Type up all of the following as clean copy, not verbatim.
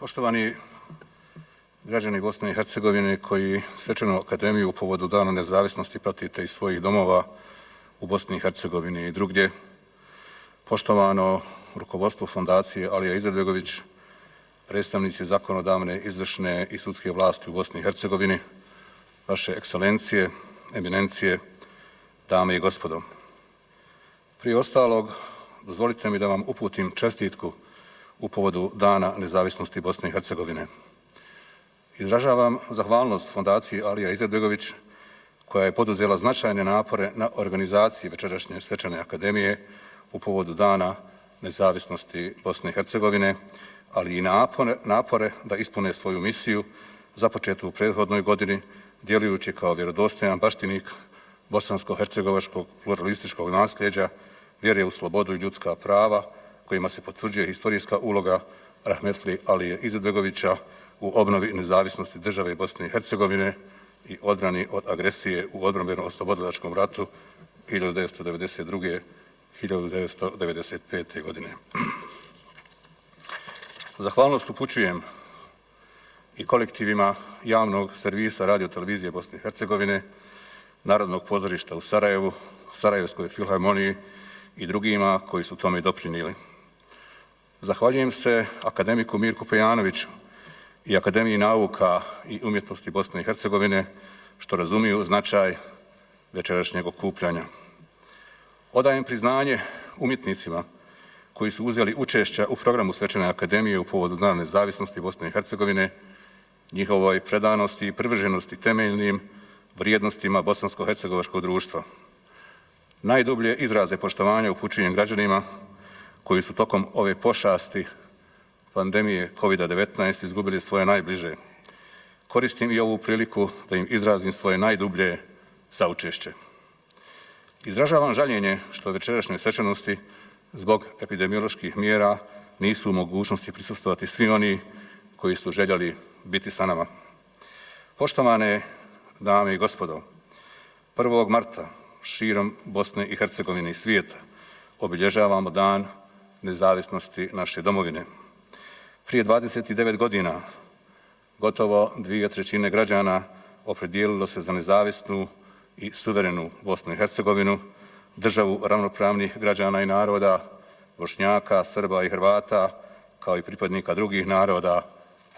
Poštovani građani Bosne i Hercegovine koji Svečanu akademiju u povodu Dana nezavisnosti pratite iz svojih domova u Bosni i Hercegovini i drugdje, poštovano rukovodstvo Fondacije Alija Izetbegović, predstavnici zakonodavne, izvršne i sudske vlasti u Bosni i Hercegovini, vaše ekscelencije, eminencije, dame i gospodo. Prije ostalog, dozvolite mi da vam uputim čestitku u povodu Dana nezavisnosti Bosne i Hercegovine. Izražavam zahvalnost Fondaciji Alija Izetbegović koja je poduzela značajne napore na organizaciji večerašnje Svečane akademije u povodu Dana nezavisnosti Bosne i Hercegovine, ali i napore da ispune svoju misiju započetu u prethodnoj godini, djelujući kao vjerodostojan baštinik bosansko-hercegovačkog pluralističkog nasljeđa, vjere u slobodu i ljudska prava, kojima se potvrđuje historijska uloga rahmetli Alije Izetbegovića u obnovi nezavisnosti države Bosne i Hercegovine i odbrani od agresije u odbrambeno-oslobodilačkom ratu 1992.-1995. godine. Zahvalnost upućujem i kolektivima javnog servisa radio-televizije Bosne i Hercegovine, Narodnog pozorišta u Sarajevu, Sarajevskoj filharmoniji i drugima koji su tome doprinijeli. Zahvaljujem se akademiku Mirku Pejanoviću i Akademiji nauka i umjetnosti Bosne i Hercegovine što razumiju značaj večerašnjeg okupljanja. Odajem priznanje umjetnicima koji su uzeli učešća u programu Svečane akademije u povodu Dana nezavisnosti Bosne i Hercegovine, njihovoj predanosti i privrženosti temeljnim vrijednostima bosansko-hercegovačkog društva. Najdublje izraze poštovanja upućujem građanima koji su tokom ove pošasti pandemije COVID-19 izgubili svoje najbliže. Koristim i ovu priliku da im izrazim svoje najdublje saučešće. Izražavam žaljenje što večerašnjoj svečanosti zbog epidemioloških mjera nisu u mogućnosti prisustvovati svi oni koji su željeli biti sa nama. Poštovane dame i gospodo, 1. marta širom Bosne i Hercegovine i svijeta obilježavamo Dan nezavisnosti naše domovine. Prije 29 godina gotovo 2/3 građana opredijelilo se za nezavisnu i suverenu Bosnu i Hercegovinu, državu ravnopravnih građana i naroda, Bošnjaka, Srba i Hrvata, kao i pripadnika drugih naroda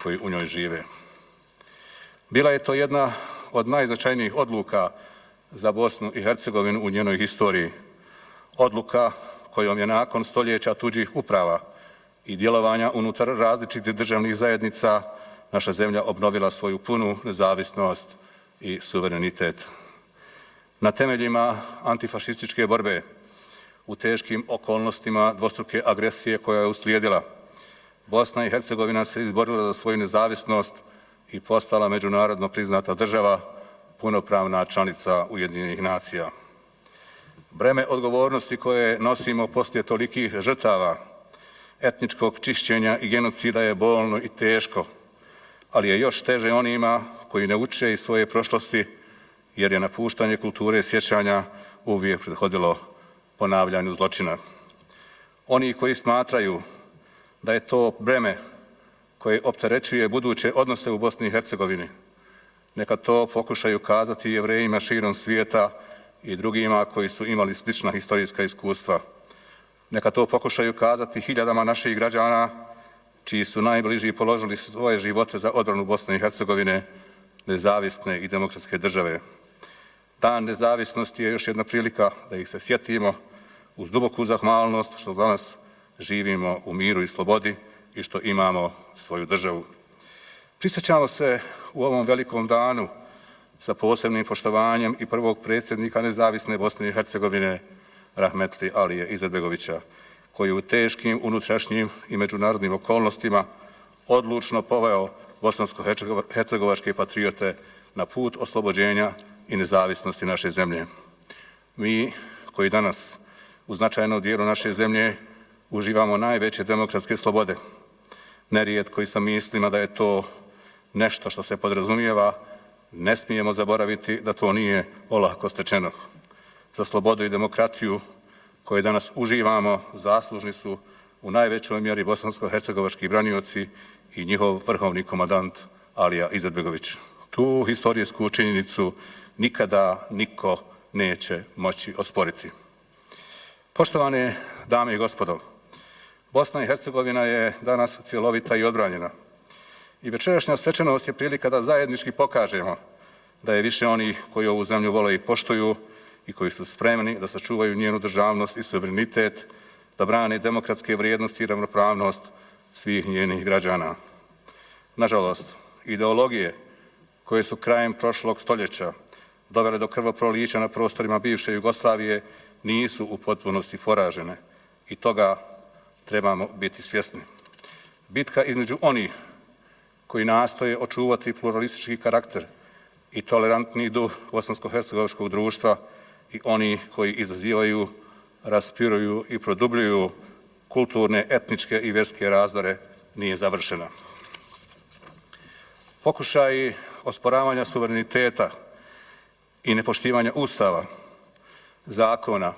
koji u njoj žive. Bila je to jedna od najznačajnijih odluka za Bosnu i Hercegovinu u njenoj historiji. Odluka kojom je nakon stoljeća tuđih uprava i djelovanja unutar različitih državnih zajednica naša zemlja obnovila svoju punu nezavisnost i suverenitet. Na temeljima antifašističke borbe, u teškim okolnostima dvostruke agresije koja je uslijedila, Bosna i Hercegovina se izborila za svoju nezavisnost i postala međunarodno priznata država, punopravna članica Ujedinjenih nacija. Breme odgovornosti koje nosimo poslije tolikih žrtava, etničkog čišćenja i genocida je bolno i teško, ali je još teže onima koji ne uče iz svoje prošlosti, jer je napuštanje kulture sjećanja uvijek prethodilo ponavljanju zločina. Oni koji smatraju da je to breme koje opterećuje buduće odnose u Bosni i Hercegovini, neka to pokušaju kazati Jevrejima širom svijeta i drugima koji su imali slična historijska iskustva. Neka to pokušaju kazati hiljadama naših građana čiji su najbliži položili svoje živote za odbranu Bosne i Hercegovine, nezavisne i demokratske države. Dan nezavisnosti je još jedna prilika da ih se sjetimo uz duboku zahvalnost što danas živimo u miru i slobodi i što imamo svoju državu. Prisjećamo se u ovom velikom danu sa posebnim poštovanjem i prvog predsjednika nezavisne Bosne i Hercegovine, rahmetli Alije Izetbegovića, koji u teškim unutrašnjim i međunarodnim okolnostima odlučno poveo bosansko-hercegovačke patriote na put oslobođenja i nezavisnosti naše zemlje. Mi koji danas u značajnom dijelu naše zemlje uživamo najveće demokratske slobode, nerijetko i sa mislima da je to nešto što se podrazumijeva, ne smijemo zaboraviti da to nije olako stečeno. Za slobodu i demokratiju koje danas uživamo zaslužni su u najvećoj mjeri bosansko-hercegovački branioci i njihov vrhovni komandant Alija Izetbegović. Tu historijsku činjenicu nikada niko neće moći osporiti. Poštovane dame i gospodo, Bosna i Hercegovina je danas cjelovita i odbranjena. I večerašnja svečanost je prilika da zajednički pokažemo da je više onih koji ovu zemlju vole i poštuju i koji su spremni da sačuvaju njenu državnost i suverenitet, da brane demokratske vrijednosti i ravnopravnost svih njenih građana. Nažalost, ideologije koje su krajem prošlog stoljeća dovele do krvoprolića na prostorima bivše Jugoslavije nisu u potpunosti poražene i toga trebamo biti svjesni. Bitka između onih koji nastoje očuvati pluralistički karakter i tolerantni duh bosansko-hercegovačkog društva i oni koji izazivaju, raspiruju i produbljuju kulturne, etničke i vjerske razdore nije završena. Pokušaji osporavanja suvereniteta i nepoštivanja Ustava, zakona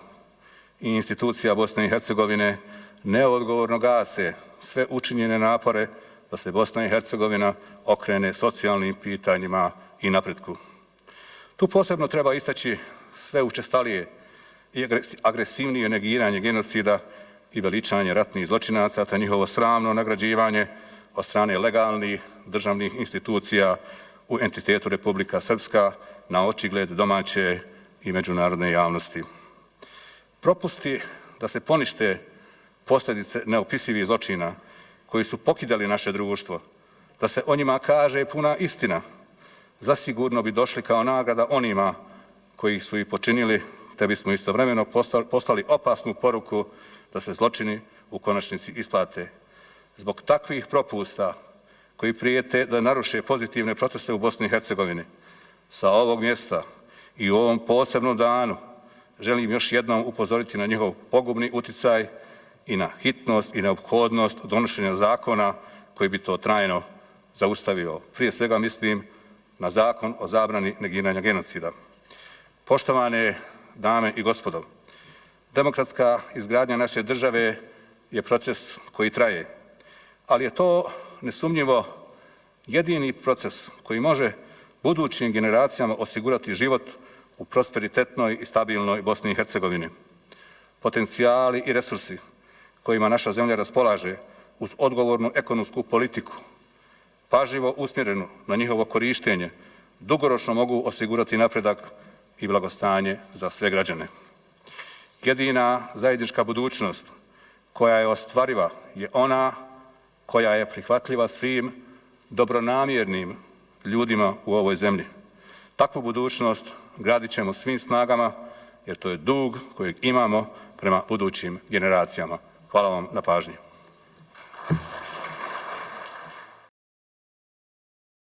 i institucija Bosne i Hercegovine neodgovorno gase sve učinjene napore da se Bosna i Hercegovina okrene socijalnim pitanjima i napretku. Tu posebno treba istaći sve učestalije i agresivnije negiranje genocida i veličanje ratnih zločinaca te njihovo sramno nagrađivanje od strane legalnih državnih institucija u entitetu Republika Srpska na očigled domaće i međunarodne javnosti. Propusti da se ponište posljedice neopisivih zločina koji su pokidali naše društvo, da se o njima kaže puna istina, zasigurno bi došli kao nagrada onima koji su ih počinili, te bismo istovremeno poslali opasnu poruku da se zločini u konačnici isplate. Zbog takvih propusta koji prijete da naruše pozitivne procese u Bosni i Hercegovini, sa ovog mjesta i u ovom posebnom danu želim još jednom upozoriti na njihov pogubni uticaj i na hitnost i neophodnost donošenja zakona koji bi to trajno zaustavio. Prije svega mislim na Zakon o zabrani negiranja genocida. Poštovane dame i gospodo, demokratska izgradnja naše države je proces koji traje, ali je to nesumnjivo jedini proces koji može budućim generacijama osigurati život u prosperitetnoj i stabilnoj Bosni i Hercegovini. Potencijali i resursi kojima naša zemlja raspolaže uz odgovornu ekonomsku politiku, pažljivo usmjerenu na njihovo korištenje, dugoročno mogu osigurati napredak i blagostanje za sve građane. Jedina zajednička budućnost koja je ostvariva je ona koja je prihvatljiva svim dobronamjernim ljudima u ovoj zemlji. Takvu budućnost gradit ćemo svim snagama jer to je dug kojeg imamo prema budućim generacijama. Hvala vam na pažnji.